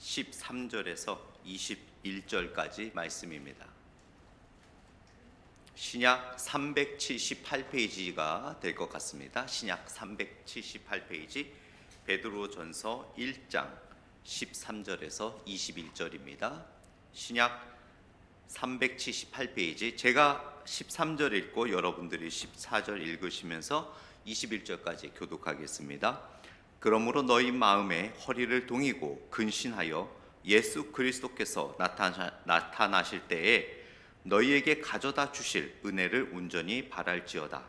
13절에서 21절까지 말씀입니다. 신약 378페이지가 될 것 같습니다. 신약 378페이지 베드로전서 1장 13절에서 21절입니다. 신약 378페이지, 제가 13절 읽고 여러분들이 14절 읽으시면서 21절까지 교독하겠습니다. 그러므로 너희 마음에 허리를 동이고 근신하여 예수 그리스도께서 나타나실 때에 너희에게 가져다 주실 은혜를 온전히 바랄지어다.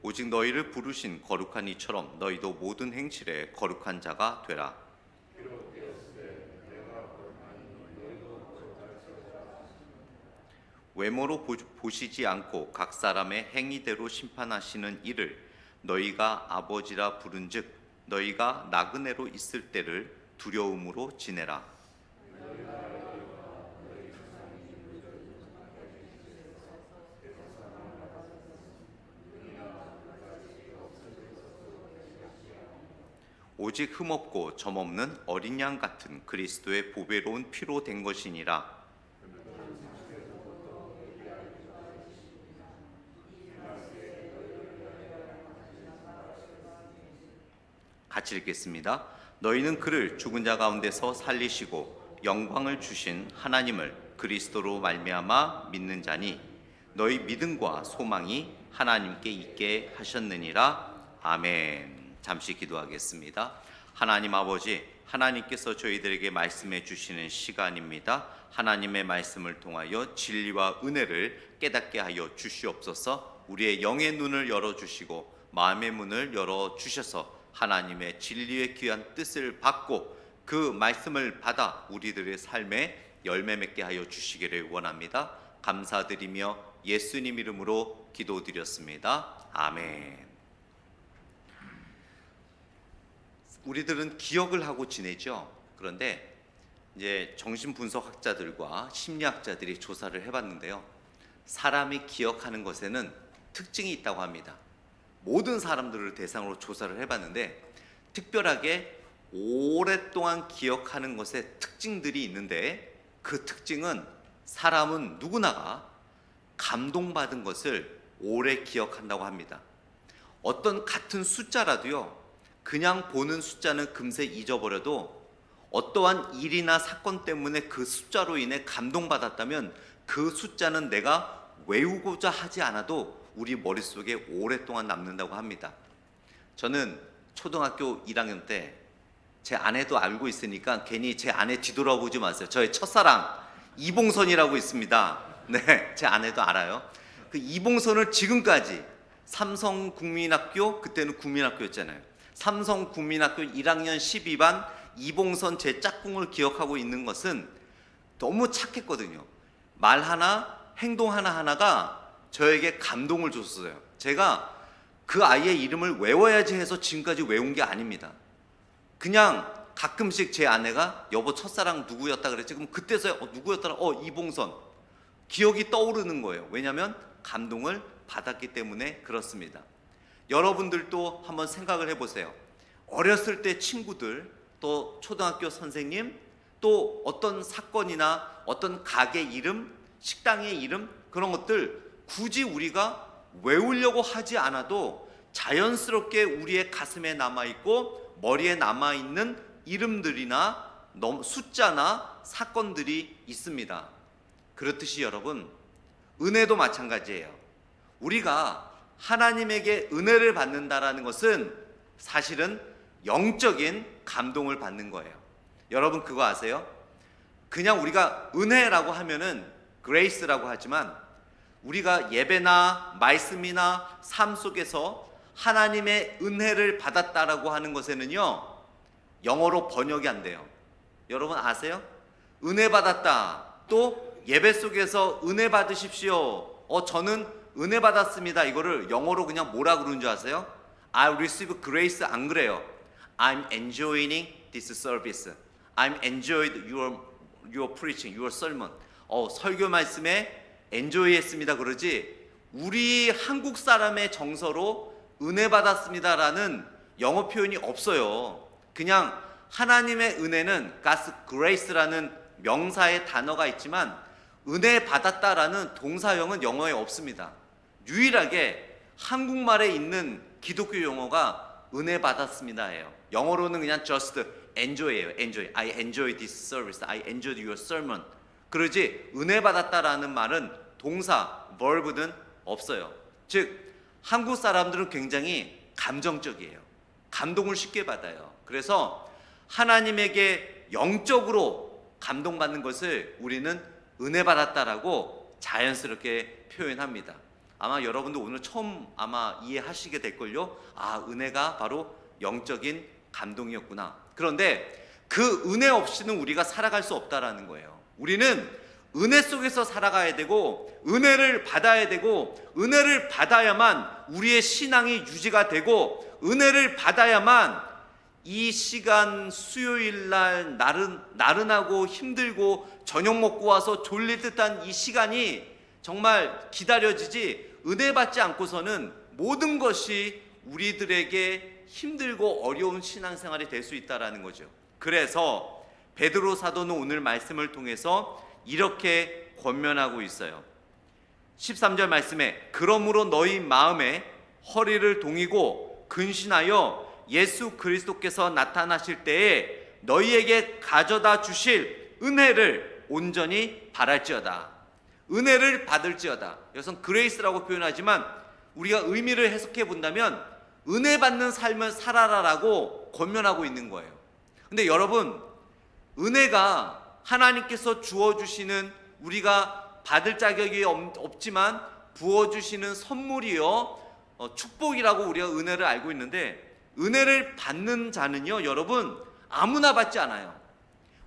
오직 너희를 부르신 거룩한 이처럼 너희도 모든 행실에 거룩한 자가 되라. 외모로 보시지 않고 각 사람의 행위대로 심판하시는 이를 너희가 아버지라 부른즉 너희가 나그네로 있을 때를 두려움으로 지내라. 오직 흠없고 점없는 어린 양 같은 그리스도의 보배로운 피로 된 것이니라. 같이 읽겠습니다. 너희는 그를 죽은 자 가운데서 살리시고 영광을 주신 하나님을 그리스도로 말미암아 믿는 자니 너희 믿음과 소망이 하나님께 있게 하셨느니라. 아멘. 잠시 기도하겠습니다. 하나님 아버지, 하나님께서 저희들에게 말씀해 주시는 시간입니다. 하나님의 말씀을 통하여 진리와 은혜를 깨닫게 하여 주시옵소서. 우리의 영의 눈을 열어주시고 마음의 문을 열어주셔서 하나님의 진리의 귀한 뜻을 받고 그 말씀을 받아 우리들의 삶에 열매 맺게 하여 주시기를 원합니다. 감사드리며 예수님 이름으로 기도드렸습니다. 아멘. 우리들은 기억을 하고 지내죠. 그런데 이제 정신분석학자들과 심리학자들이 조사를 해봤는데요. 사람이 기억하는 것에는 특징이 있다고 합니다. 모든 사람들을 대상으로 조사를 해봤는데 특별하게 오랫동안 기억하는 것에 특징들이 있는데 그 특징은 사람은 누구나가 감동받은 것을 오래 기억한다고 합니다. 어떤 같은 숫자라도요, 그냥 보는 숫자는 금세 잊어버려도 어떠한 일이나 사건 때문에 그 숫자로 인해 감동받았다면 그 숫자는 내가 외우고자 하지 않아도 우리 머릿속에 오랫동안 남는다고 합니다. 저는 초등학교 1학년 때 제 아내도 알고 있으니까 괜히 제 아내 뒤돌아보지 마세요. 저의 첫사랑 이봉선이라고 있습니다. 네, 제 아내도 알아요. 그 이봉선을 지금까지 삼성국민학교, 그때는 국민학교였잖아요. 삼성국민학교 1학년 12반 이봉선 제 짝꿍을 기억하고 있는 것은 너무 착했거든요. 말 하나, 행동 하나하나가 저에게 감동을 줬어요. 제가 그 아이의 이름을 외워야지 해서 지금까지 외운 게 아닙니다. 그냥 가끔씩 제 아내가 여보 첫사랑 누구였다 그랬지. 그럼 그때서야 누구였더라? 이봉선. 기억이 떠오르는 거예요. 왜냐하면 감동을 받았기 때문에 그렇습니다. 여러분들도 한번 생각을 해보세요. 어렸을 때 친구들, 또 초등학교 선생님, 또 어떤 사건이나 어떤 가게 이름, 식당의 이름, 그런 것들 굳이 우리가 외우려고 하지 않아도 자연스럽게 우리의 가슴에 남아있고 머리에 남아있는 이름들이나 숫자나 사건들이 있습니다. 그렇듯이 여러분, 은혜도 마찬가지예요. 우리가 하나님에게 은혜를 받는다라는 것은 사실은 영적인 감동을 받는 거예요. 여러분 그거 아세요? 그냥 우리가 은혜라고 하면은 그레이스라고 하지만 우리가 예배나 말씀이나 삶 속에서 하나님의 은혜를 받았다라고 하는 것에는요, 영어로 번역이 안 돼요. 여러분 아세요? 은혜 받았다, 또 예배 속에서 은혜 받으십시오. 저는 은혜 받았습니다. 이거를 영어로 그냥 뭐라 그러는 줄 아세요? I receive grace. 안 그래요. I'm enjoying this service. I'm enjoyed your preaching, your sermon. 설교 말씀에 enjoy 했습니다 그러지 우리 한국 사람의 정서로 은혜 받았습니다라는 영어 표현이 없어요. 그냥 하나님의 은혜는 God's grace라는 명사의 단어가 있지만 은혜 받았다라는 동사형은 영어에 없습니다. 유일하게 한국말에 있는 기독교 용어가 은혜 받았습니다예요. 영어로는 그냥 just enjoy예요. enjoy. I enjoy this service. I enjoyed your sermon. 그러지 은혜 받았다라는 말은 동사, verb는 없어요. 즉 한국 사람들은 굉장히 감정적이에요. 감동을 쉽게 받아요. 그래서 하나님에게 영적으로 감동받는 것을 우리는 은혜 받았다라고 자연스럽게 표현합니다. 아마 여러분도 오늘 처음 아마 이해하시게 될걸요. 아, 은혜가 바로 영적인 감동이었구나. 그런데 그 은혜 없이는 우리가 살아갈 수 없다라는 거예요. 우리는 은혜 속에서 살아가야 되고 은혜를 받아야 되고 은혜를 받아야만 우리의 신앙이 유지가 되고 은혜를 받아야만 이 시간 수요일 날 나른하고 힘들고 저녁 먹고 와서 졸릴 듯한 이 시간이 정말 기다려지지 은혜 받지 않고서는 모든 것이 우리들에게 힘들고 어려운 신앙생활이 될 수 있다는 거죠. 그래서 베드로 사도는 오늘 말씀을 통해서 이렇게 권면하고 있어요. 13절 말씀에 그러므로 너희 마음에 허리를 동이고 근신하여 예수 그리스도께서 나타나실 때에 너희에게 가져다 주실 은혜를 온전히 바랄지어다. 은혜를 받을지어다. 여기서 그레이스라고 표현하지만 우리가 의미를 해석해 본다면 은혜 받는 삶을 살아라라고 권면하고 있는 거예요. 근데 여러분, 은혜가 하나님께서 주어주시는 우리가 받을 자격이 없지만 부어주시는 선물이요 축복이라고 우리가 은혜를 알고 있는데 은혜를 받는 자는요 여러분 아무나 받지 않아요.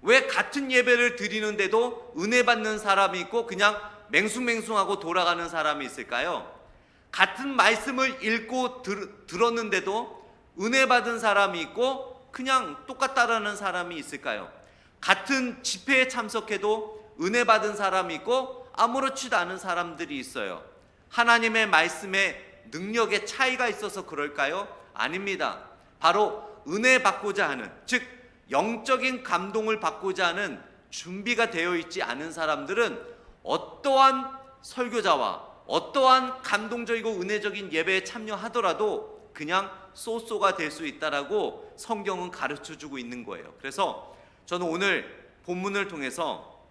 왜 같은 예배를 드리는데도 은혜 받는 사람이 있고 그냥 맹숭맹숭하고 돌아가는 사람이 있을까요? 같은 말씀을 읽고 들었는데도 은혜 받은 사람이 있고 그냥 똑같다라는 사람이 있을까요? 같은 집회에 참석해도 은혜 받은 사람이 있고 아무렇지도 않은 사람들이 있어요. 하나님의 말씀에 능력의 차이가 있어서 그럴까요? 아닙니다. 바로 은혜 받고자 하는, 즉 영적인 감동을 받고자 하는 준비가 되어 있지 않은 사람들은 어떠한 설교자와 어떠한 감동적이고 은혜적인 예배에 참여하더라도 그냥 쏘쏘가 될 수 있다라고 성경은 가르쳐주고 있는 거예요. 그래서 저는 오늘 본문을 통해서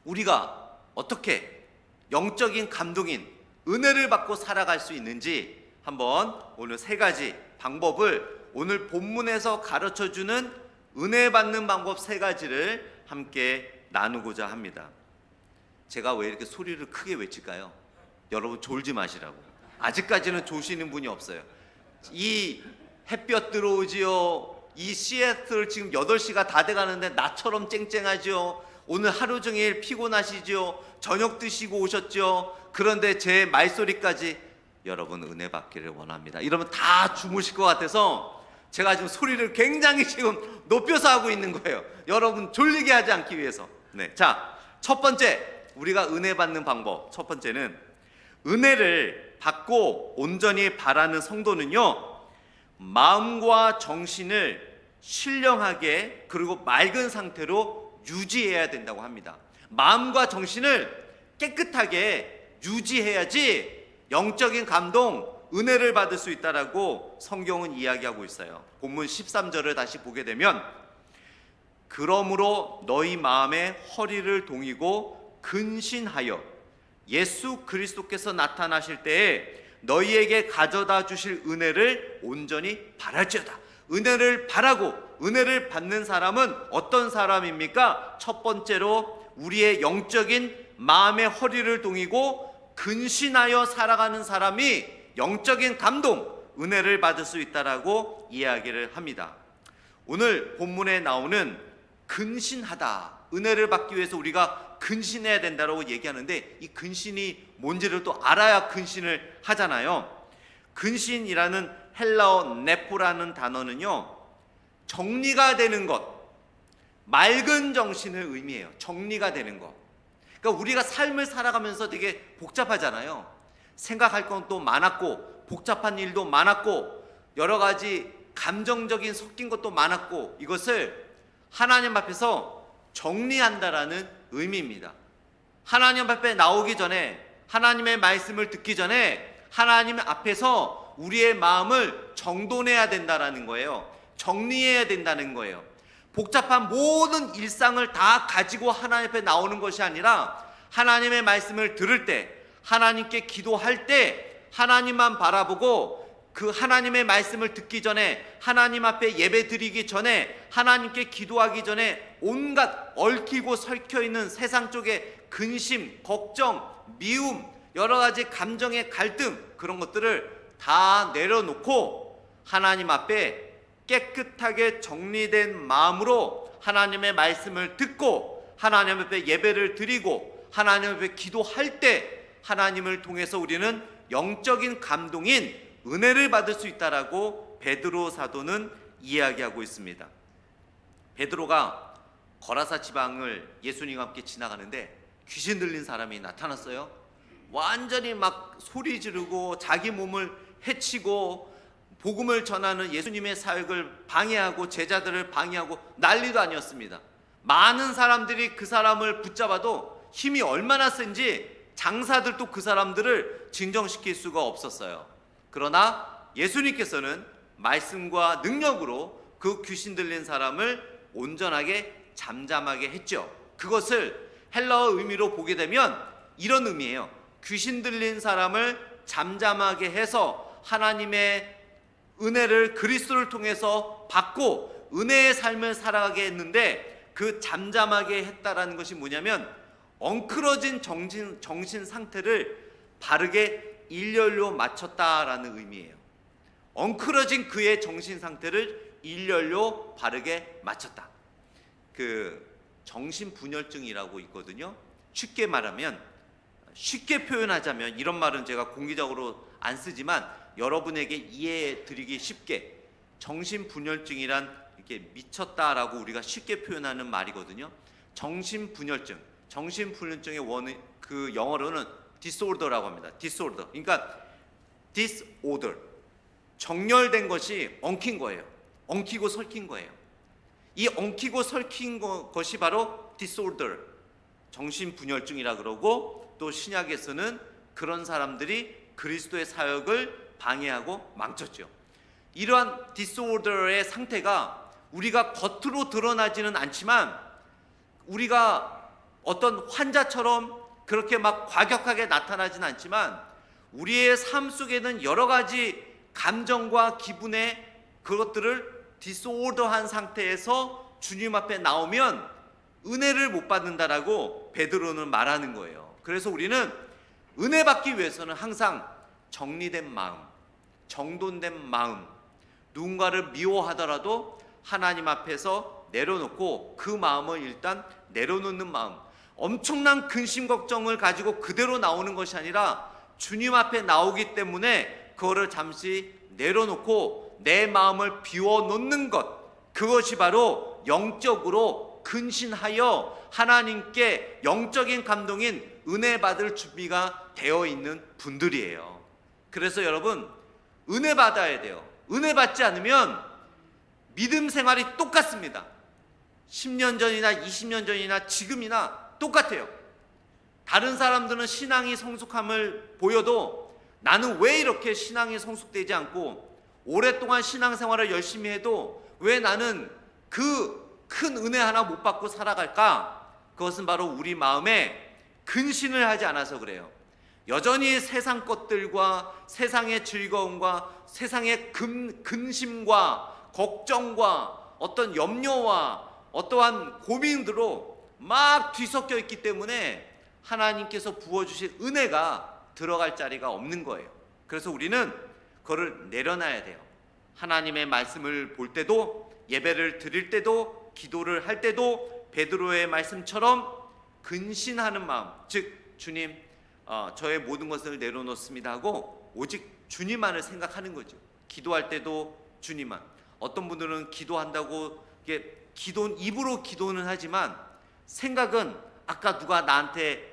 우리가 어떻게 영적인 감동인 은혜를 받고 살아갈 수 있는지 한번 오늘 세 가지 방법을 오늘 본문에서 가르쳐주는 은혜 받는 방법 세 가지를 함께 나누고자 합니다. 제가 왜 이렇게 소리를 크게 외칠까요? 여러분 졸지 마시라고. 아직까지는 조시는 분이 없어요. 이 햇볕 들어오지요. 이 시애틀 지금 8시가 다 돼가는데 나처럼 쨍쨍하죠. 오늘 하루 종일 피곤하시죠. 저녁 드시고 오셨죠. 그런데 제 말소리까지 여러분 은혜 받기를 원합니다. 이러면 다 주무실 것 같아서 제가 지금 소리를 굉장히 지금 높여서 하고 있는 거예요. 여러분 졸리게 하지 않기 위해서. 네, 자, 첫 번째 우리가 은혜 받는 방법. 첫 번째는 은혜를 받고 온전히 바라는 성도는요 마음과 정신을 신령하게 그리고 맑은 상태로 유지해야 된다고 합니다. 마음과 정신을 깨끗하게 유지해야지 영적인 감동, 은혜를 받을 수 있다라고 성경은 이야기하고 있어요. 본문 13절을 다시 보게 되면 그러므로 너희 마음에 허리를 동이고 근신하여 예수 그리스도께서 나타나실 때에 너희에게 가져다 주실 은혜를 온전히 바랄지어다. 은혜를 바라고 은혜를 받는 사람은 어떤 사람입니까? 첫 번째로 우리의 영적인 마음의 허리를 동이고 근신하여 살아가는 사람이 영적인 감동, 은혜를 받을 수 있다라고 이야기를 합니다. 오늘 본문에 나오는 근신하다, 은혜를 받기 위해서 우리가 근신해야 된다고 얘기하는데 이 근신이 뭔지를 또 알아야 근신을 하잖아요. 근신이라는 헬라어 네포라는 단어는요 정리가 되는 것, 맑은 정신을 의미해요. 정리가 되는 것. 그러니까 우리가 삶을 살아가면서 되게 복잡하잖아요. 생각할 것도 많았고 복잡한 일도 많았고 여러 가지 감정적인 섞인 것도 많았고 이것을 하나님 앞에서 정리한다라는 의미입니다. 하나님 앞에 나오기 전에 하나님의 말씀을 듣기 전에 하나님 앞에서 우리의 마음을 정돈해야 된다라는 거예요. 정리해야 된다는 거예요. 복잡한 모든 일상을 다 가지고 하나님 앞에 나오는 것이 아니라 하나님의 말씀을 들을 때 하나님께 기도할 때 하나님만 바라보고 그 하나님의 말씀을 듣기 전에 하나님 앞에 예배 드리기 전에 하나님께 기도하기 전에 온갖 얽히고 설켜 있는 세상 쪽의 근심, 걱정, 미움, 여러 가지 감정의 갈등 그런 것들을 다 내려놓고 하나님 앞에 깨끗하게 정리된 마음으로 하나님의 말씀을 듣고 하나님 앞에 예배를 드리고 하나님 앞에 기도할 때 하나님을 통해서 우리는 영적인 감동인 은혜를 받을 수 있다라고 베드로 사도는 이야기하고 있습니다. 베드로가 거라사 지방을 예수님과 함께 지나가는데 귀신 들린 사람이 나타났어요. 완전히 막 소리 지르고 자기 몸을 해치고 복음을 전하는 예수님의 사역을 방해하고 제자들을 방해하고 난리도 아니었습니다. 많은 사람들이 그 사람을 붙잡아도 힘이 얼마나 센지 장사들도 그 사람들을 진정시킬 수가 없었어요. 그러나 예수님께서는 말씀과 능력으로 그 귀신 들린 사람을 온전하게 잠잠하게 했죠. 그것을 헬라어 의미로 보게 되면 이런 의미예요. 귀신 들린 사람을 잠잠하게 해서 하나님의 은혜를 그리스도를 통해서 받고 은혜의 삶을 살아가게 했는데 그 잠잠하게 했다라는 것이 뭐냐면 엉클어진 정신 상태를 바르게 일렬로 맞췄다라는 의미예요. 엉클어진 그의 정신 상태를 일렬로 바르게 맞췄다. 그 정신분열증이라고 있거든요. 쉽게 말하면 쉽게 표현하자면 이런 말은 제가 공개적으로 안 쓰지만 여러분에게 이해해 드리기 쉽게 정신분열증이란 이렇게 미쳤다라고 우리가 쉽게 표현하는 말이거든요. 정신분열증의 원인 그 영어로는 disorder라고 합니다. disorder. 그러니까 disorder. 정렬된 것이 엉킨 거예요. 엉키고 설킨 거예요. 이 엉키고 설킨 것이 바로 disorder. 정신분열증이라 그러고 또 신약에서는 그런 사람들이 그리스도의 사역을 방해하고 망쳤죠. 이러한 disorder의 상태가 우리가 겉으로 드러나지는 않지만 우리가 어떤 환자처럼 그렇게 막 과격하게 나타나지는 않지만 우리의 삶 속에는 여러 가지 감정과 기분의 그것들을 디스오더한 상태에서 주님 앞에 나오면 은혜를 못 받는다라고 베드로는 말하는 거예요. 그래서 우리는 은혜 받기 위해서는 항상 정리된 마음, 정돈된 마음, 누군가를 미워하더라도 하나님 앞에서 내려놓고 그 마음을 일단 내려놓는 마음, 엄청난 근심 걱정을 가지고 그대로 나오는 것이 아니라 주님 앞에 나오기 때문에 그거를 잠시 내려놓고 내 마음을 비워놓는 것, 그것이 바로 영적으로 근신하여 하나님께 영적인 감동인 은혜 받을 준비가 되어 있는 분들이에요. 그래서 여러분 은혜 받아야 돼요. 은혜 받지 않으면 믿음 생활이 똑같습니다. 10년 전이나 20년 전이나 지금이나 똑같아요. 다른 사람들은 신앙이 성숙함을 보여도 나는 왜 이렇게 신앙이 성숙되지 않고 오랫동안 신앙생활을 열심히 해도 왜 나는 그 큰 은혜 하나 못 받고 살아갈까? 그것은 바로 우리 마음에 근신을 하지 않아서 그래요. 여전히 세상 것들과 세상의 즐거움과 세상의 근심과 걱정과 어떤 염려와 어떠한 고민들로 막 뒤섞여 있기 때문에 하나님께서 부어주신 은혜가 들어갈 자리가 없는 거예요. 그래서 우리는 그거를 내려놔야 돼요. 하나님의 말씀을 볼 때도 예배를 드릴 때도 기도를 할 때도 베드로의 말씀처럼 근신하는 마음, 즉 주님 저의 모든 것을 내려놓습니다 하고 오직 주님만을 생각하는 거죠. 기도할 때도 주님만. 어떤 분들은 기도한다고 입으로 기도는 하지만 생각은 아까 누가 나한테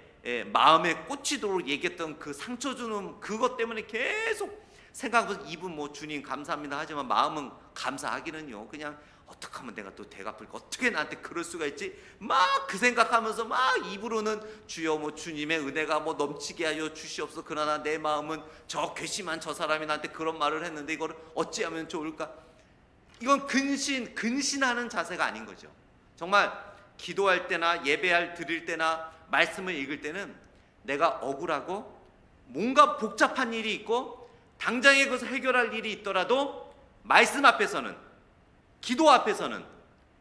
마음에 꽂히도록 얘기했던 그 상처 주는 그것 때문에 계속 생각하면서 입은 뭐 주님 감사합니다 하지만 마음은 감사하기는요 그냥 어떻게 하면 내가 또 대갚을까, 어떻게 나한테 그럴 수가 있지, 막 그 생각하면서 막 입으로는 주여 뭐 주님의 은혜가 뭐 넘치게 하여 주시옵소서, 그러나 내 마음은 저 괘씸한 저 사람이 나한테 그런 말을 했는데 이걸 어찌하면 좋을까. 이건 근신하는 자세가 아닌 거죠. 정말 기도할 때나 예배할 드릴 때나 말씀을 읽을 때는 내가 억울하고 뭔가 복잡한 일이 있고 당장에 그것을 해결할 일이 있더라도 말씀 앞에서는, 기도 앞에서는,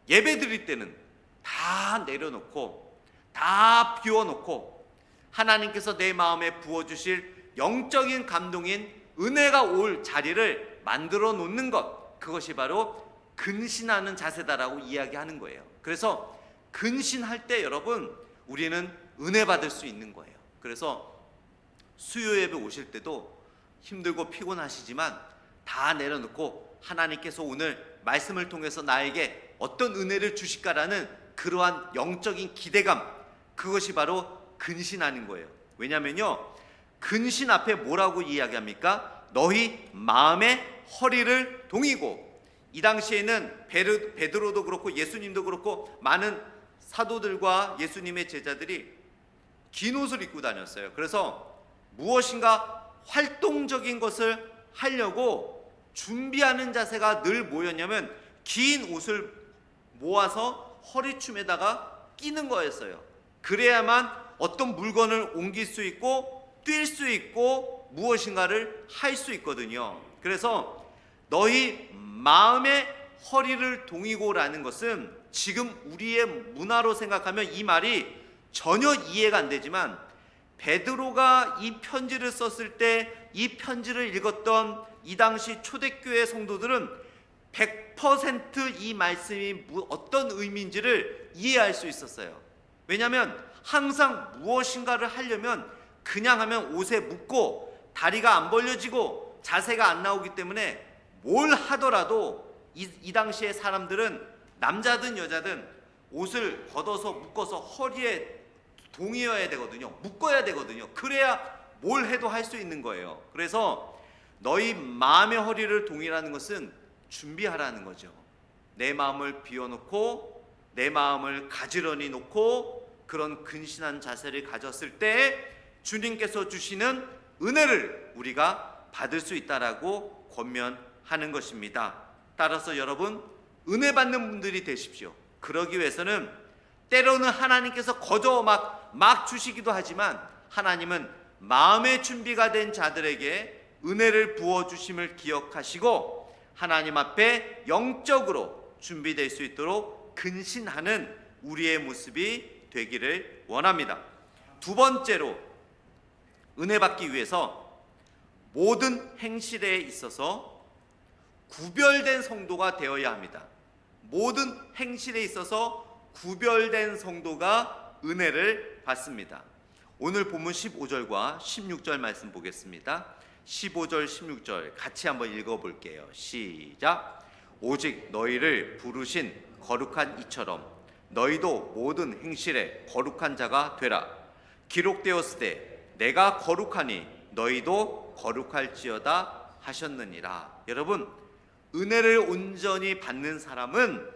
예배 드릴 때는 다 내려놓고 다 비워놓고 하나님께서 내 마음에 부어주실 영적인 감동인 은혜가 올 자리를 만들어 놓는 것, 그것이 바로 근신하는 자세다라고 이야기하는 거예요. 그래서 근신할 때 여러분 우리는 은혜 받을 수 있는 거예요. 그래서 수요 예배 오실 때도 힘들고 피곤하시지만 다 내려놓고 하나님께서 오늘 말씀을 통해서 나에게 어떤 은혜를 주실까라는 그러한 영적인 기대감, 그것이 바로 근신하는 거예요. 왜냐면요 근신 앞에 뭐라고 이야기합니까? 너희 마음의 허리를 동이고. 이 당시에는 베드로도 그렇고 예수님도 그렇고 많은 사도들과 예수님의 제자들이 긴 옷을 입고 다녔어요. 그래서 무엇인가 활동적인 것을 하려고 준비하는 자세가 늘 뭐였냐면 긴 옷을 모아서 허리춤에다가 끼는 거였어요. 그래야만 어떤 물건을 옮길 수 있고 뛸 수 있고 무엇인가를 할 수 있거든요. 그래서 너희 마음의 허리를 동이고라는 것은 지금 우리의 문화로 생각하면 이 말이 전혀 이해가 안 되지만 베드로가 이 편지를 썼을 때 이 편지를 읽었던 이 당시 초대교회 성도들은 100% 이 말씀이 어떤 의미인지를 이해할 수 있었어요. 왜냐하면 항상 무엇인가를 하려면 그냥 하면 옷에 묶고 다리가 안 벌려지고 자세가 안 나오기 때문에 뭘 하더라도 이 당시의 사람들은 남자든 여자든 옷을 걷어서 묶어서 허리에 동이어야 되거든요. 묶어야 되거든요. 그래야 뭘 해도 할 수 있는 거예요. 그래서 너희 마음의 허리를 동이라는 것은 준비하라는 거죠. 내 마음을 비워놓고 내 마음을 가지런히 놓고 그런 근신한 자세를 가졌을 때 주님께서 주시는 은혜를 우리가 받을 수 있다라고 권면하는 것입니다. 따라서 여러분 은혜 받는 분들이 되십시오. 그러기 위해서는 때로는 하나님께서 거저 막 주시기도 하지만 하나님은 마음의 준비가 된 자들에게 은혜를 부어주심을 기억하시고 하나님 앞에 영적으로 준비될 수 있도록 근신하는 우리의 모습이 되기를 원합니다. 두 번째로 은혜 받기 위해서 모든 행실에 있어서 구별된 성도가 되어야 합니다. 모든 행실에 있어서 구별된 성도가 은혜를 받습니다. 오늘 본문 15절과 16절 말씀 보겠습니다. 15절 16절 같이 한번 읽어볼게요. 시작. 오직 너희를 부르신 거룩한 이처럼 너희도 모든 행실에 거룩한 자가 되라. 기록되었으되 내가 거룩하니 너희도 거룩할지어다 하셨느니라. 여러분 은혜를 온전히 받는 사람은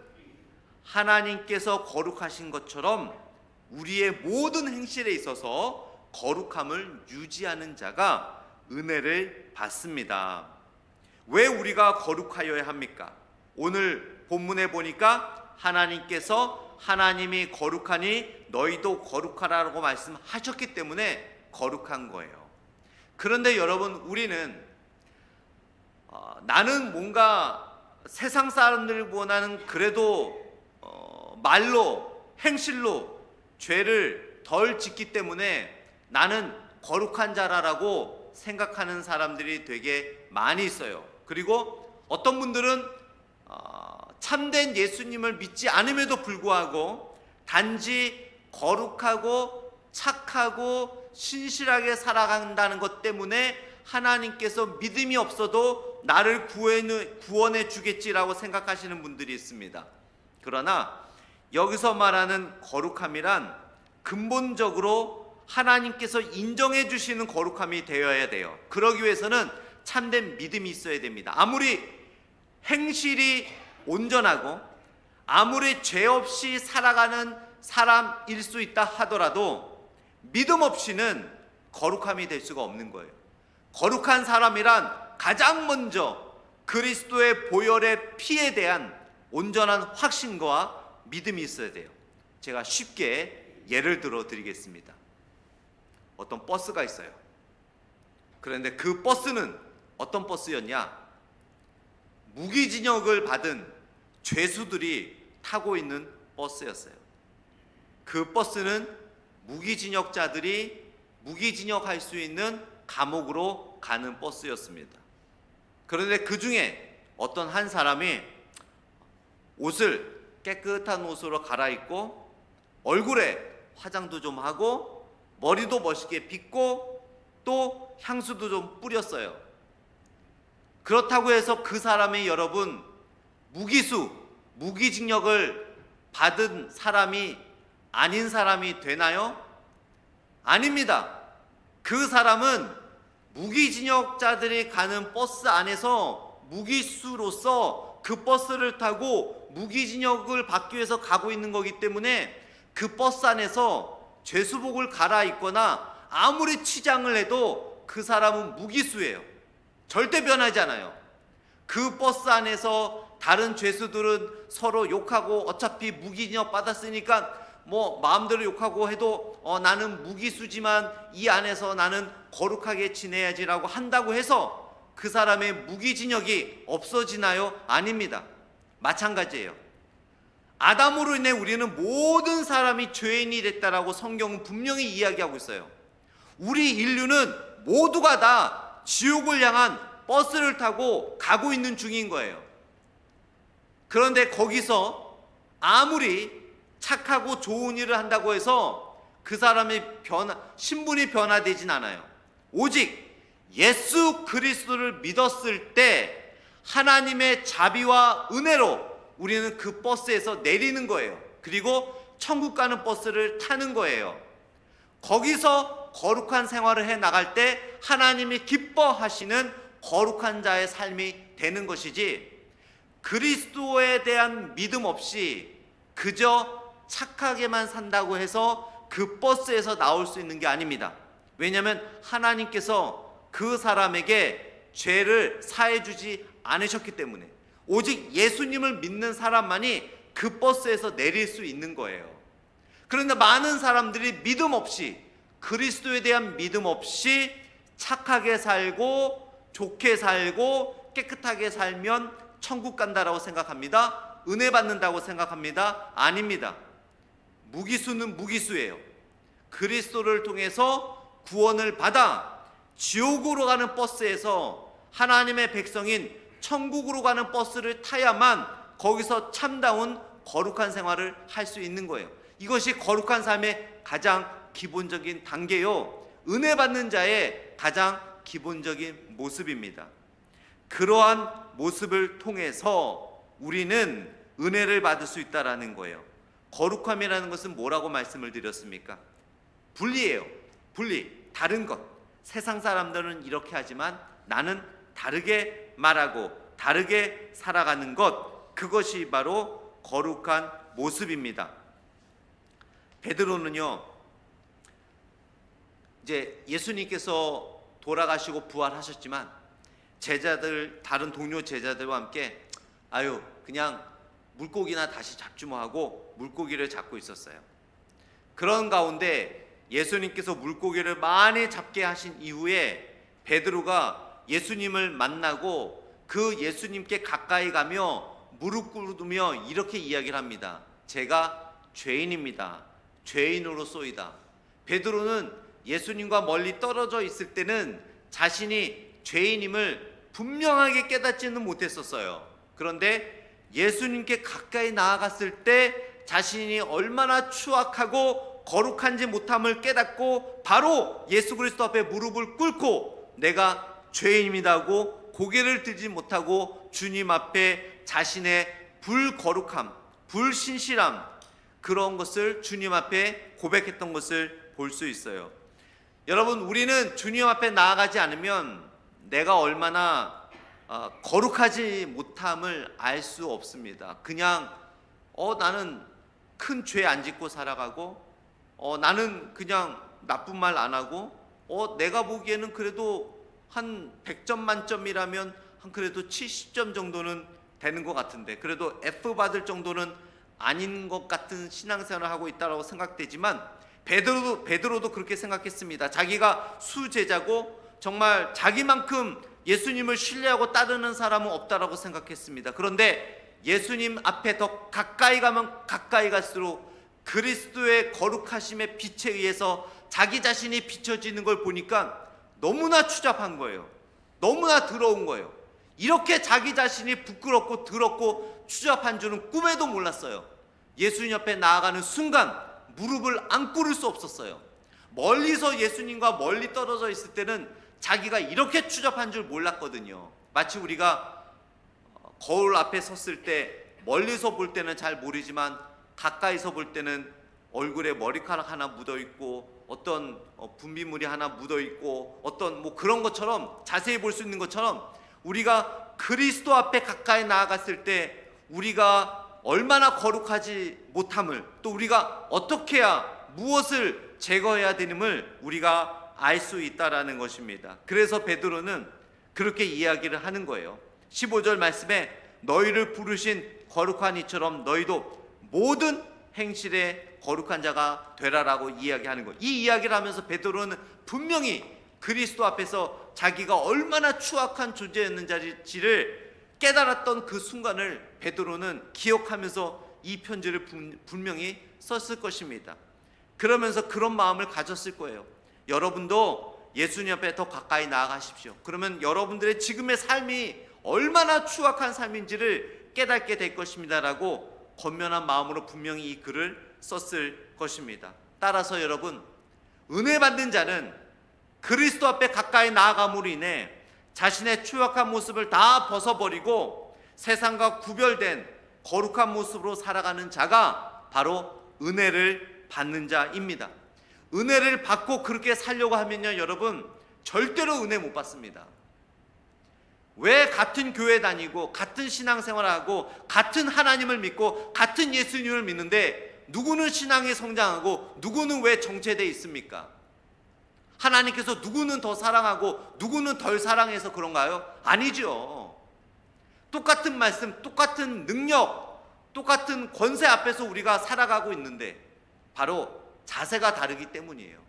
하나님께서 거룩하신 것처럼 우리의 모든 행실에 있어서 거룩함을 유지하는 자가 은혜를 받습니다. 왜 우리가 거룩하여야 합니까? 오늘 본문에 보니까 하나님께서 하나님이 거룩하니 너희도 거룩하라고 말씀하셨기 때문에 거룩한 거예요. 그런데 여러분 우리는 나는 뭔가 세상 사람들보다는 그래도 말로 행실로 죄를 덜 짓기 때문에 나는 거룩한 자라고 생각하는 사람들이 되게 많이 있어요. 그리고 어떤 분들은 참된 예수님을 믿지 않음에도 불구하고 단지 거룩하고 착하고 신실하게 살아간다는 것 때문에 하나님께서 믿음이 없어도 나를 구원해 주겠지라고 생각하시는 분들이 있습니다. 그러나 여기서 말하는 거룩함이란 근본적으로 하나님께서 인정해 주시는 거룩함이 되어야 돼요. 그러기 위해서는 참된 믿음이 있어야 됩니다. 아무리 행실이 온전하고 아무리 죄 없이 살아가는 사람일 수 있다 하더라도 믿음 없이는 거룩함이 될 수가 없는 거예요. 거룩한 사람이란 가장 먼저 그리스도의 보혈의 피에 대한 온전한 확신과 믿음이 있어야 돼요. 제가 쉽게 예를 들어 드리겠습니다. 어떤 버스가 있어요. 그런데 그 버스는 어떤 버스였냐? 무기징역을 받은 죄수들이 타고 있는 버스였어요. 그 버스는 무기징역자들이 무기징역할 수 있는 감옥으로 가는 버스였습니다. 그런데 그 중에 어떤 한 사람이 옷을 깨끗한 옷으로 갈아입고 얼굴에 화장도 좀 하고 머리도 멋있게 빗고 또 향수도 좀 뿌렸어요. 그렇다고 해서 그 사람이 여러분 무기징역을 받은 사람이 아닌 사람이 되나요? 아닙니다. 그 사람은 무기징역자들이 가는 버스 안에서 무기수로서 그 버스를 타고 무기징역을 받기 위해서 가고 있는 거기 때문에 그 버스 안에서 죄수복을 갈아입거나 아무리 치장을 해도 그 사람은 무기수예요. 절대 변하지 않아요. 그 버스 안에서 다른 죄수들은 서로 욕하고 어차피 무기징역 받았으니까 뭐 마음대로 욕하고 해도 나는 무기수지만 이 안에서 나는 거룩하게 지내야지라고 한다고 해서 그 사람의 무기징역이 없어지나요? 아닙니다. 마찬가지예요. 아담으로 인해 우리는 모든 사람이 죄인이 됐다라고 성경은 분명히 이야기하고 있어요. 우리 인류는 모두가 다 지옥을 향한 버스를 타고 가고 있는 중인 거예요. 그런데 거기서 아무리 착하고 좋은 일을 한다고 해서 그 사람의 신분이 변화되진 않아요. 오직 예수 그리스도를 믿었을 때 하나님의 자비와 은혜로 우리는 그 버스에서 내리는 거예요. 그리고 천국 가는 버스를 타는 거예요. 거기서 거룩한 생활을 해 나갈 때 하나님이 기뻐하시는 거룩한 자의 삶이 되는 것이지, 그리스도에 대한 믿음 없이 그저 착하게만 산다고 해서 그 버스에서 나올 수 있는 게 아닙니다. 왜냐하면 하나님께서 그 사람에게 죄를 사해 주지 않으셨기 때문에 오직 예수님을 믿는 사람만이 그 버스에서 내릴 수 있는 거예요. 그런데 많은 사람들이 믿음 없이, 그리스도에 대한 믿음 없이 착하게 살고 좋게 살고 깨끗하게 살면 천국 간다라고 생각합니다. 은혜 받는다고 생각합니다. 아닙니다. 무기수는 무기수예요. 그리스도를 통해서 구원을 받아 지옥으로 가는 버스에서 하나님의 백성인 천국으로 가는 버스를 타야만 거기서 참다운 거룩한 생활을 할 수 있는 거예요. 이것이 거룩한 삶의 가장 기본적인 단계요, 은혜 받는 자의 가장 기본적인 모습입니다. 그러한 모습을 통해서 우리는 은혜를 받을 수 있다라는 거예요. 거룩함이라는 것은 뭐라고 말씀을 드렸습니까? 분리예요. 분리, 다른 것. 세상 사람들은 이렇게 하지만 나는 다르게 말하고 다르게 살아가는 것, 그것이 바로 거룩한 모습입니다. 베드로는요, 이제 예수님께서 돌아가시고 부활하셨지만 제자들, 다른 동료 제자들과 함께 그냥 물고기나 다시 잡지 뭐 하고 물고기를 잡고 있었어요. 그런 가운데 예수님께서 물고기를 많이 잡게 하신 이후에 베드로가 예수님을 만나고 그 예수님께 가까이 가며 무릎 꿇으며 이렇게 이야기를 합니다. 제가 죄인입니다. 죄인으로소이다. 베드로는 예수님과 멀리 떨어져 있을 때는 자신이 죄인임을 분명하게 깨닫지는 못했었어요. 그런데 예수님께 가까이 나아갔을 때 자신이 얼마나 추악하고 거룩한지 못함을 깨닫고 바로 예수 그리스도 앞에 무릎을 꿇고 내가 죄인입니다 하고 고개를 들지 못하고 주님 앞에 자신의 불거룩함, 불신실함, 그런 것을 주님 앞에 고백했던 것을 볼 수 있어요. 여러분, 우리는 주님 앞에 나아가지 않으면 내가 얼마나 거룩하지 못함을 알 수 없습니다. 그냥 나는 큰 죄 안 짓고 살아가고 나는 그냥 나쁜 말 안 하고 내가 보기에는 그래도 한 100점 만점이라면 한 그래도 70점 정도는 되는 것 같은데, 그래도 F 받을 정도는 아닌 것 같은 신앙생활을 하고 있다고 생각되지만, 베드로도 그렇게 생각했습니다. 자기가 수제자고 정말 자기만큼 예수님을 신뢰하고 따르는 사람은 없다라고 생각했습니다. 그런데 예수님 앞에 더 가까이 가면 가까이 갈수록 그리스도의 거룩하심의 빛에 의해서 자기 자신이 비춰지는 걸 보니까 너무나 추잡한 거예요. 너무나 더러운 거예요. 이렇게 자기 자신이 부끄럽고 더럽고 추잡한 줄은 꿈에도 몰랐어요. 예수님 옆에 나아가는 순간 무릎을 안 꿇을 수 없었어요. 멀리서 예수님과 멀리 떨어져 있을 때는 자기가 이렇게 추잡한 줄 몰랐거든요. 마치 우리가 거울 앞에 섰을 때 멀리서 볼 때는 잘 모르지만 가까이서 볼 때는 얼굴에 머리카락 하나 묻어 있고 어떤 분비물이 하나 묻어 있고 어떤 그런 것처럼, 자세히 볼 수 있는 것처럼, 우리가 그리스도 앞에 가까이 나아갔을 때 우리가 얼마나 거룩하지 못함을, 또 우리가 어떻게 해야 무엇을 제거해야 되는을 우리가 알 수 있다라는 것입니다. 그래서 베드로는 그렇게 이야기를 하는 거예요. 15절 말씀에 너희를 부르신 거룩한 이처럼 너희도 모든 행실에 거룩한 자가 되라라고 이야기하는 거예요. 이 이야기를 하면서 베드로는 분명히 그리스도 앞에서 자기가 얼마나 추악한 존재였는지를 깨달았던 그 순간을 베드로는 기억하면서 이 편지를 분명히 썼을 것입니다. 그러면서 그런 마음을 가졌을 거예요. 여러분도 예수님 앞에 더 가까이 나아가십시오. 그러면 여러분들의 지금의 삶이 얼마나 추악한 삶인지를 깨닫게 될 것입니다라고 권면한 마음으로 분명히 이 글을 썼을 것입니다. 따라서 여러분, 은혜 받는 자는 그리스도 앞에 가까이 나아감으로 인해 자신의 추악한 모습을 다 벗어버리고 세상과 구별된 거룩한 모습으로 살아가는 자가 바로 은혜를 받는 자입니다. 은혜를 받고 그렇게 살려고 하면요, 여러분, 절대로 은혜 못 받습니다. 왜 같은 교회 다니고 같은 신앙생활하고 같은 하나님을 믿고 같은 예수님을 믿는데 누구는 신앙이 성장하고 누구는 왜 정체되어 있습니까? 하나님께서 누구는 더 사랑하고 누구는 덜 사랑해서 그런가요? 아니죠. 똑같은 말씀, 똑같은 능력, 똑같은 권세 앞에서 우리가 살아가고 있는데 바로 자세가 다르기 때문이에요.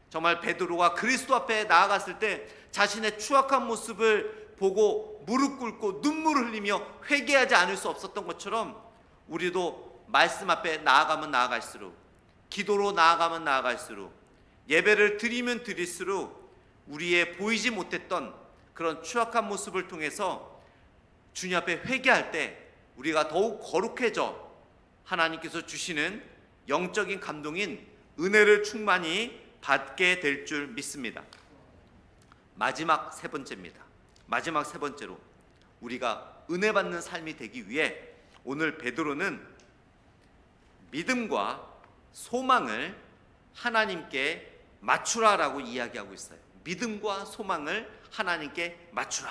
정말 베드로가 그리스도 앞에 나아갔을 때 자신의 추악한 모습을 보고 무릎 꿇고 눈물을 흘리며 회개하지 않을 수 없었던 것처럼 우리도 말씀 앞에 나아가면 나아갈수록, 기도로 나아가면 나아갈수록, 예배를 드리면 드릴수록 우리의 보이지 못했던 그런 추악한 모습을 통해서 주님 앞에 회개할 때 우리가 더욱 거룩해져 하나님께서 주시는 영적인 감동인 은혜를 충만히 받게 될 줄 믿습니다. 마지막 세 번째입니다. 마지막 세 번째로 우리가 은혜 받는 삶이 되기 위해 오늘 베드로는 믿음과 소망을 하나님께 맞추라라고 이야기하고 있어요. 믿음과 소망을 하나님께 맞추라.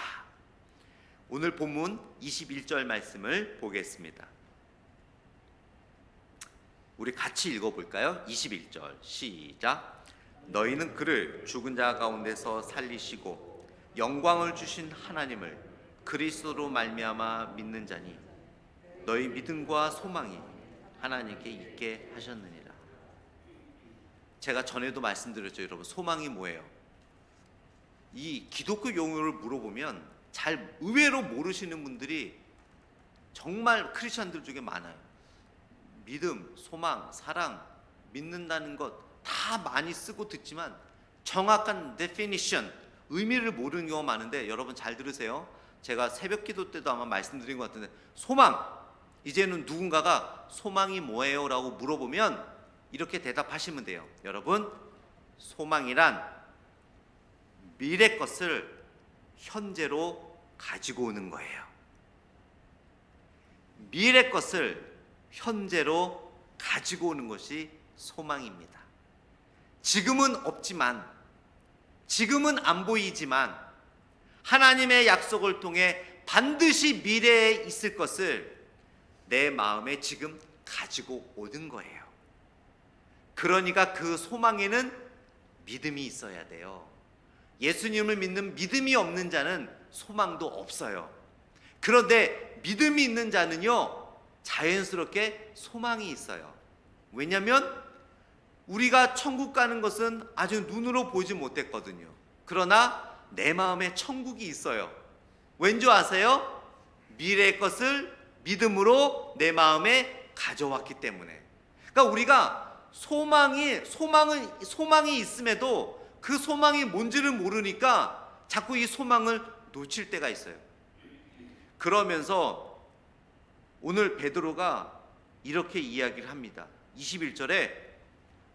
오늘 본문 21절 말씀을 보겠습니다. 우리 같이 읽어볼까요? 21절 시작. 너희는 그를 죽은 자 가운데서 살리시고 영광을 주신 하나님을 그리스도로 말미암아 믿는 자니 너희 믿음과 소망이 하나님께 있게 하셨느니라. 제가 전에도 말씀드렸죠, 여러분. 소망이 뭐예요? 이 기독교 용어를 물어보면 잘 의외로 모르시는 분들이 정말 크리스천들 중에 많아요. 믿음, 소망, 사랑, 믿는다는 것 다 많이 쓰고 듣지만 정확한 definition, 의미를 모르는 경우가 많은데 여러분 잘 들으세요. 제가 새벽 기도 때도 아마 말씀드린 것 같은데, 소망, 이제는 누군가가 소망이 뭐예요? 라고 물어보면 이렇게 대답하시면 돼요. 여러분, 소망이란 미래 것을 현재로 가지고 오는 거예요. 미래 것을 현재로 가지고 오는 것이 소망입니다. 지금은 없지만, 지금은 안 보이지만 하나님의 약속을 통해 반드시 미래에 있을 것을 내 마음에 지금 가지고 오는 거예요. 그러니까 그 소망에는 믿음이 있어야 돼요. 예수님을 믿는 믿음이 없는 자는 소망도 없어요. 그런데 믿음이 있는 자는요, 자연스럽게 소망이 있어요. 왜냐하면 우리가 천국 가는 것은 아직 눈으로 보지 못했거든요. 그러나 내 마음에 천국이 있어요. 왠지 아세요? 미래의 것을 믿음으로 내 마음에 가져왔기 때문에. 그러니까 우리가 소망이 있음에도 그 소망이 뭔지를 모르니까 자꾸 이 소망을 놓칠 때가 있어요. 그러면서 오늘 베드로가 이렇게 이야기를 합니다. 21절에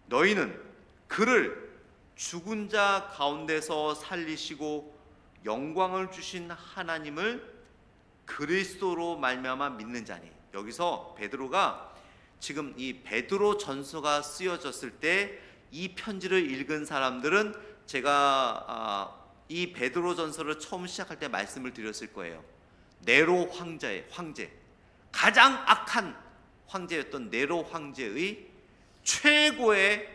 너희는 그를 죽은 자 가운데서 살리시고 영광을 주신 하나님을 그리스도로 말미암아 믿는 자니. 여기서 베드로가 지금 이 베드로 전서가 쓰여졌을 때 이 편지를 읽은 사람들은 제가 이 베드로 전서를 처음 시작할 때 말씀을 드렸을 거예요. 네로 황제, 가장 악한 황제였던 네로 황제의 최고의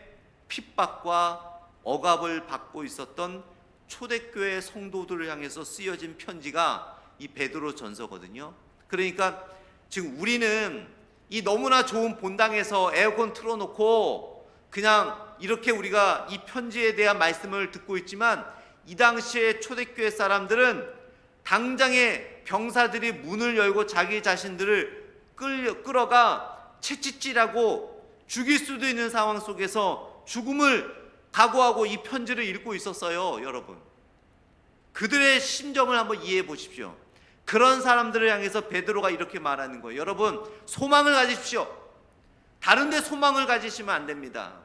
핍박과 억압을 받고 있었던 초대교회 성도들을 향해서 쓰여진 편지가 이 베드로 전서거든요. 그러니까 지금 우리는 이 너무나 좋은 본당에서 에어컨 틀어놓고 그냥 이렇게 우리가 이 편지에 대한 말씀을 듣고 있지만, 이 당시에 초대교회 사람들은 당장에 병사들이 문을 열고 자기 자신들을 끌어가 채찍질하고 죽일 수도 있는 상황 속에서 죽음을 각오하고 이 편지를 읽고 있었어요. 여러분, 그들의 심정을 한번 이해해 보십시오. 그런 사람들을 향해서 베드로가 이렇게 말하는 거예요. 여러분, 소망을 가지십시오. 다른 데 소망을 가지시면 안 됩니다.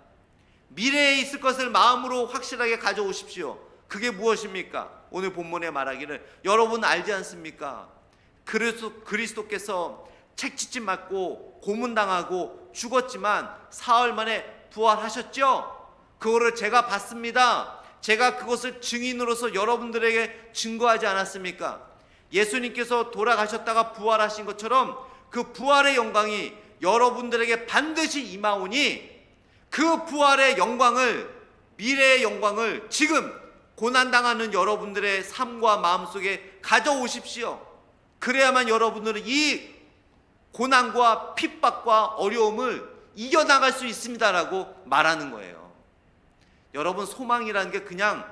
미래에 있을 것을 마음으로 확실하게 가져오십시오. 그게 무엇입니까? 오늘 본문에 말하기를, 여러분 알지 않습니까? 그리스도께서 책짓질 맞고 고문당하고 죽었지만 사흘 만에 부활하셨죠? 그거를 제가 봤습니다. 제가 그것을 증인으로서 여러분들에게 증거하지 않았습니까? 예수님께서 돌아가셨다가 부활하신 것처럼 그 부활의 영광이 여러분들에게 반드시 임하오니, 그 부활의 영광을, 미래의 영광을 지금 고난당하는 여러분들의 삶과 마음속에 가져오십시오. 그래야만 여러분들은 이 고난과 핍박과 어려움을 이겨나갈 수 있습니다라고 말하는 거예요. 여러분, 소망이라는 게 그냥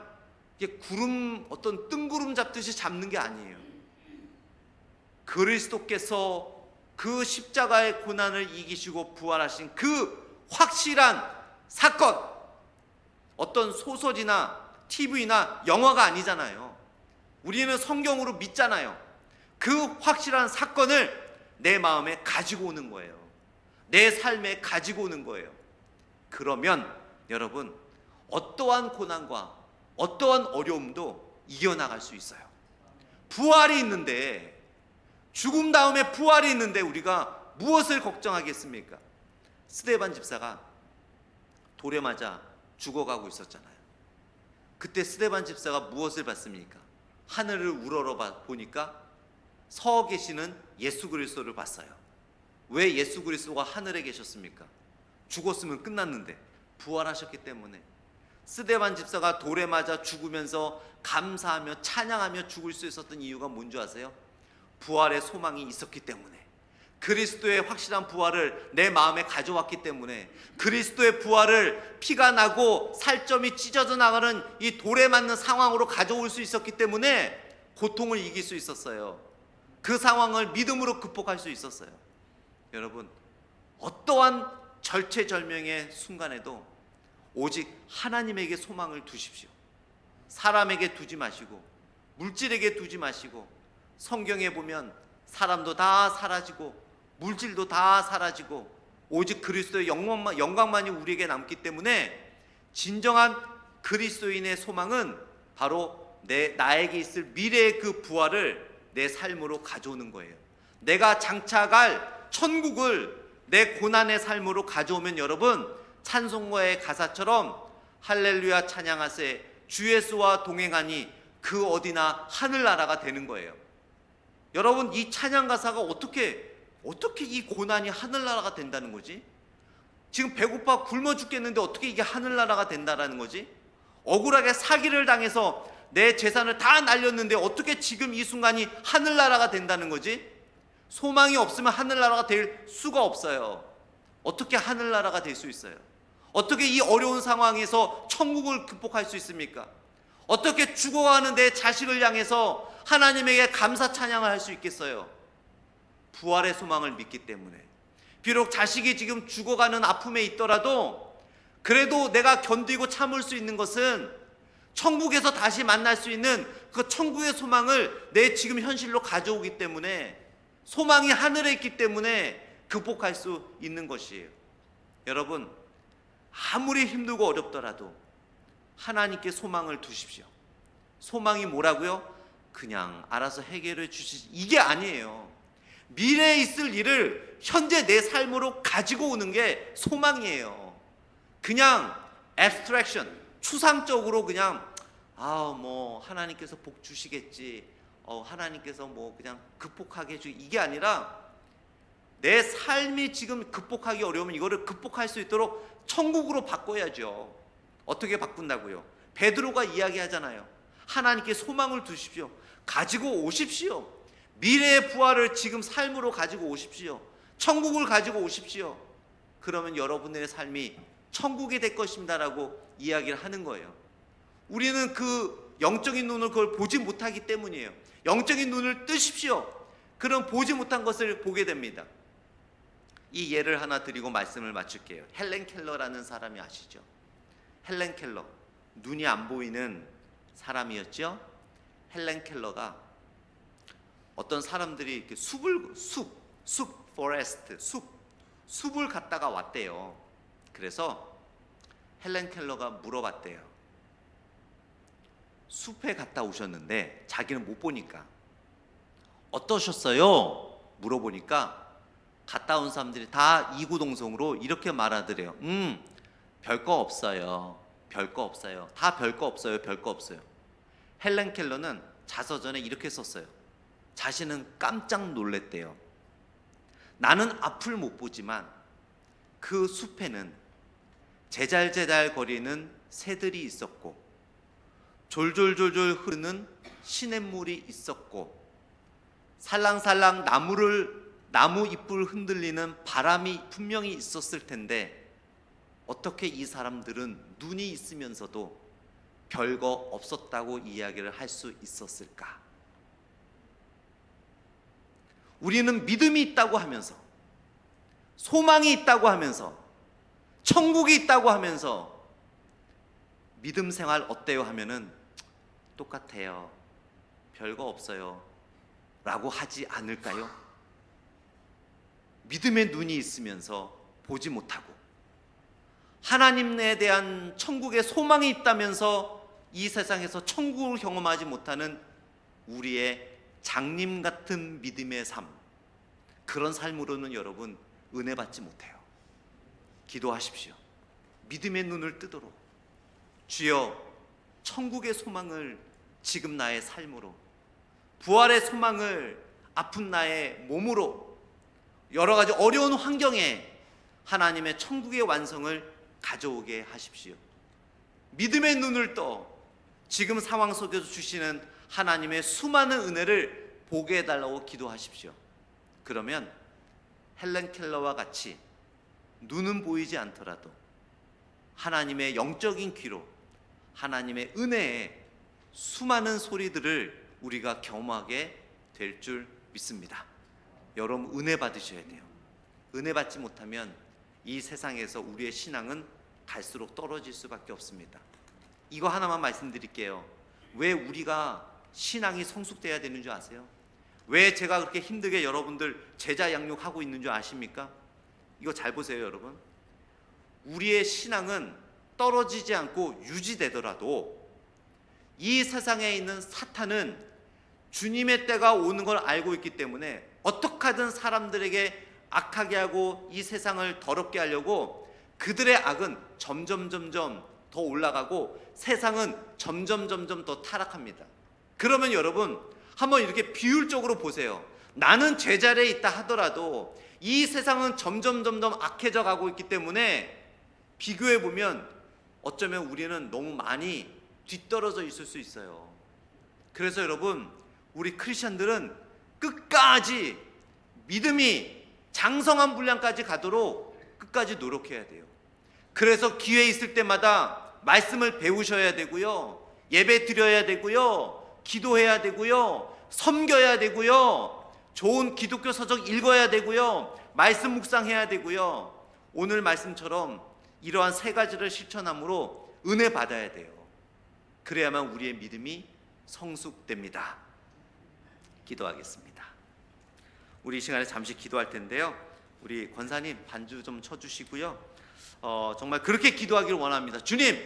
구름, 어떤 뜬구름 잡듯이 잡는 게 아니에요. 그리스도께서 그 십자가의 고난을 이기시고 부활하신 그 확실한 사건, 어떤 소설이나 TV나 영화가 아니잖아요. 우리는 성경으로 믿잖아요. 그 확실한 사건을 내 마음에 가지고 오는 거예요. 내 삶에 가지고 오는 거예요. 그러면 여러분, 어떠한 고난과 어떠한 어려움도 이겨나갈 수 있어요. 부활이 있는데, 죽음 다음에 부활이 있는데 우리가 무엇을 걱정하겠습니까? 스데반 집사가 돌에 맞아 죽어가고 있었잖아요. 그때 스데반 집사가 무엇을 봤습니까? 하늘을 우러러 보니까 서 계시는 예수 그리스도를 봤어요. 왜 예수 그리스도가 하늘에 계셨습니까? 죽었으면 끝났는데 부활하셨기 때문에. 스데반 집사가 돌에 맞아 죽으면서 감사하며 찬양하며 죽을 수 있었던 이유가 뭔지 아세요? 부활의 소망이 있었기 때문에. 그리스도의 확실한 부활을 내 마음에 가져왔기 때문에, 그리스도의 부활을 피가 나고 살점이 찢어져 나가는 이 돌에 맞는 상황으로 가져올 수 있었기 때문에 고통을 이길 수 있었어요. 그 상황을 믿음으로 극복할 수 있었어요. 여러분, 어떠한 절체절명의 순간에도 오직 하나님에게 소망을 두십시오. 사람에게 두지 마시고, 물질에게 두지 마시고. 성경에 보면 사람도 다 사라지고 물질도 다 사라지고 오직 그리스도의 영광만이 우리에게 남기 때문에, 진정한 그리스도인의 소망은 바로 나에게 있을 미래의 그 부활을 내 삶으로 가져오는 거예요. 내가 장차갈 천국을 내 고난의 삶으로 가져오면, 여러분, 찬송가의 가사처럼 할렐루야 찬양하세 주 예수와 동행하니 그 어디나 하늘나라가 되는 거예요. 여러분, 이 찬양 가사가 어떻게 이 고난이 하늘나라가 된다는 거지? 지금 배고파 굶어 죽겠는데 어떻게 이게 하늘나라가 된다라는 거지? 억울하게 사기를 당해서 내 재산을 다 날렸는데 어떻게 지금 이 순간이 하늘나라가 된다는 거지? 소망이 없으면 하늘나라가 될 수가 없어요. 어떻게 하늘나라가 될 수 있어요? 어떻게 이 어려운 상황에서 천국을 극복할 수 있습니까? 어떻게 죽어가는 내 자식을 향해서 하나님에게 감사 찬양을 할 수 있겠어요? 부활의 소망을 믿기 때문에. 비록 자식이 지금 죽어가는 아픔에 있더라도 그래도 내가 견디고 참을 수 있는 것은 천국에서 다시 만날 수 있는 그 천국의 소망을 내 지금 현실로 가져오기 때문에, 소망이 하늘에 있기 때문에 극복할 수 있는 것이에요. 여러분, 아무리 힘들고 어렵더라도 하나님께 소망을 두십시오. 소망이 뭐라고요? 그냥 알아서 해결해 주시지, 이게 아니에요. 미래에 있을 일을 현재 내 삶으로 가지고 오는 게 소망이에요. 그냥 abstraction, 추상적으로 그냥 뭐 하나님께서 복 주시겠지, 하나님께서 뭐 그냥 극복하게 해주기, 이게 아니라 내 삶이 지금 극복하기 어려우면 이거를 극복할 수 있도록 천국으로 바꿔야죠. 어떻게 바꾼다고요? 베드로가 이야기하잖아요. 하나님께 소망을 두십시오. 가지고 오십시오. 미래의 부활을 지금 삶으로 가지고 오십시오. 천국을 가지고 오십시오. 그러면 여러분의 삶이 천국이 될 것입니다라고 이야기를 하는 거예요. 우리는 그 영적인 눈을 그걸 보지 못하기 때문이에요. 영적인 눈을 뜨십시오. 그럼 보지 못한 것을 보게 됩니다. 이 예를 하나 드리고 말씀을 마칠게요. 헬렌 켈러라는 사람이 아시죠? 헬렌 켈러, 눈이 안 보이는 사람이었죠. 헬렌 켈러가 어떤 사람들이 이렇게 숲을 갔다가 왔대요. 그래서 헬렌 켈러가 물어봤대요. 숲에 갔다 오셨는데 자기는 못 보니까 어떠셨어요? 물어보니까 갔다 온 사람들이 다 이구동성으로 이렇게 말하더래요. 별거 없어요. 별거 없어요. 다 별거 없어요. 별거 없어요. 헬렌 켈러는 자서전에 이렇게 썼어요. 자신은 깜짝 놀랬대요. 나는 앞을 못 보지만 그 숲에는 제잘제잘 거리는 새들이 있었고 졸졸졸졸 흐르는 시냇물이 있었고 살랑살랑 나무 잎을 흔들리는 바람이 분명히 있었을 텐데 어떻게 이 사람들은 눈이 있으면서도 별거 없었다고 이야기를 할 수 있었을까? 우리는 믿음이 있다고 하면서, 소망이 있다고 하면서, 천국이 있다고 하면서 믿음 생활 어때요? 하면은 똑같아요. 별거 없어요. 라고 하지 않을까요? 믿음의 눈이 있으면서 보지 못하고 하나님에 대한 천국의 소망이 있다면서 이 세상에서 천국을 경험하지 못하는 우리의 장님 같은 믿음의 삶, 그런 삶으로는 여러분 은혜 받지 못해요. 기도하십시오. 믿음의 눈을 뜨도록, 주여 천국의 소망을 지금 나의 삶으로, 부활의 소망을 아픈 나의 몸으로, 여러 가지 어려운 환경에 하나님의 천국의 완성을 가져오게 하십시오. 믿음의 눈을 떠 지금 상황 속에서 주시는 하나님의 수많은 은혜를 보게 해달라고 기도하십시오. 그러면 헬렌 켈러와 같이 눈은 보이지 않더라도 하나님의 영적인 귀로 하나님의 은혜의 수많은 소리들을 우리가 경험하게 될 줄 믿습니다. 여러분 은혜 받으셔야 돼요. 은혜 받지 못하면 이 세상에서 우리의 신앙은 갈수록 떨어질 수밖에 없습니다. 이거 하나만 말씀드릴게요. 왜 우리가 신앙이 성숙돼야 되는 줄 아세요? 왜 제가 그렇게 힘들게 여러분들 제자 양육하고 있는 줄 아십니까? 이거 잘 보세요, 여러분. 우리의 신앙은 떨어지지 않고 유지되더라도 이 세상에 있는 사탄은 주님의 때가 오는 걸 알고 있기 때문에 어떻게 하든 사람들에게 악하게 하고 이 세상을 더럽게 하려고 그들의 악은 점점 더 올라가고 세상은 점점 더 타락합니다. 그러면 여러분 한번 이렇게 비율적으로 보세요. 나는 제자리에 있다 하더라도 이 세상은 점점 악해져 가고 있기 때문에 비교해 보면 어쩌면 우리는 너무 많이 뒤떨어져 있을 수 있어요. 그래서 여러분, 우리 크리스천들은 끝까지 믿음이 장성한 분량까지 가도록 끝까지 노력해야 돼요. 그래서 기회 있을 때마다 말씀을 배우셔야 되고요, 예배 드려야 되고요, 기도해야 되고요, 섬겨야 되고요, 좋은 기독교 서적 읽어야 되고요, 말씀 묵상해야 되고요. 오늘 말씀처럼 이러한 세 가지를 실천함으로 은혜 받아야 돼요. 그래야만 우리의 믿음이 성숙됩니다. 기도하겠습니다. 우리 이 시간에 잠시 기도할 텐데요, 우리 권사님 반주 좀 쳐주시고요. 정말 그렇게 기도하기를 원합니다. 주님,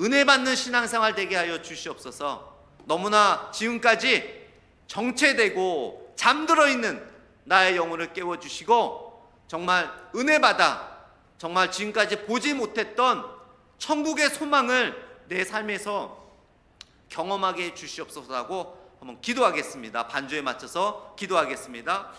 은혜 받는 신앙생활 되게 하여 주시옵소서. 너무나 지금까지 정체되고 잠들어 있는 나의 영혼을 깨워주시고 정말 은혜 받아 정말 지금까지 보지 못했던 천국의 소망을 내 삶에서 경험하게 해 주시옵소서라고 한번 기도하겠습니다. 반주에 맞춰서 기도하겠습니다.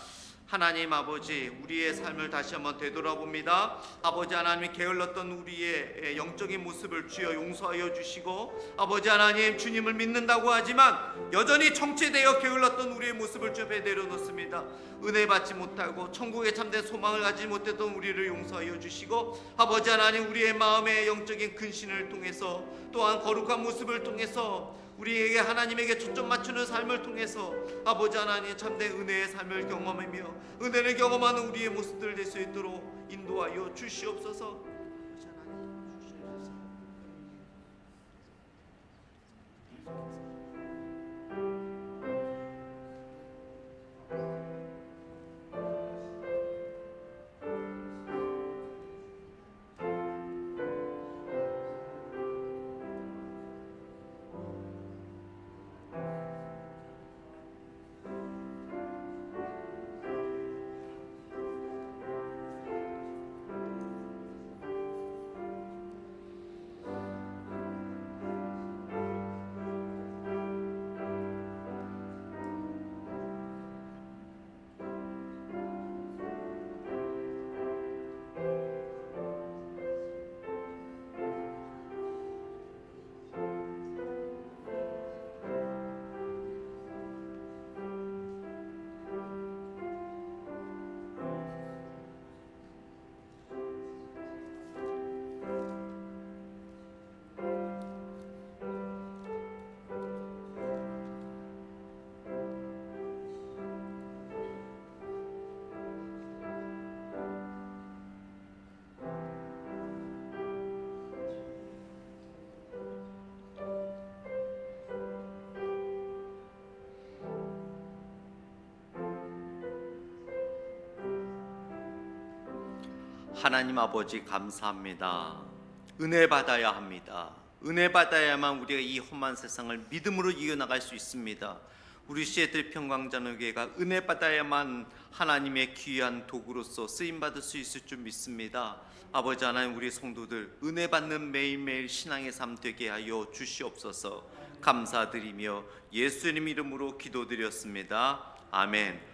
하나님 아버지, 우리의 삶을 다시 한번 되돌아봅니다. 아버지 하나님이 게을렀던 우리의 영적인 모습을 주여 용서하여 주시고, 아버지 하나님, 주님을 믿는다고 하지만 여전히 정체되어 게을렀던 우리의 모습을 주변에 내려놓습니다. 은혜 받지 못하고 천국에 참된 소망을 가지지 못했던 우리를 용서하여 주시고, 아버지 하나님, 우리의 마음의 영적인 근신을 통해서 또한 거룩한 모습을 통해서 우리에게 하나님에게 초점 맞추는 삶을 통해서 아버지 하나님 참된 은혜의 삶을 경험하며 은혜를 경험하는 우리의 모습들 될 수 있도록 인도하여 주시옵소서. 하나님 아버지 감사합니다. 은혜 받아야 합니다. 은혜 받아야만 우리가 이 험한 세상을 믿음으로 이겨나갈 수 있습니다. 우리 시애틀 평강장로교회가 은혜 받아야만 하나님의 귀한 도구로서 쓰임받을 수 있을 줄 믿습니다. 아버지 하나님, 우리 성도들 은혜 받는 매일매일 신앙의 삶 되게 하여 주시옵소서. 감사드리며 예수님 이름으로 기도드렸습니다. 아멘.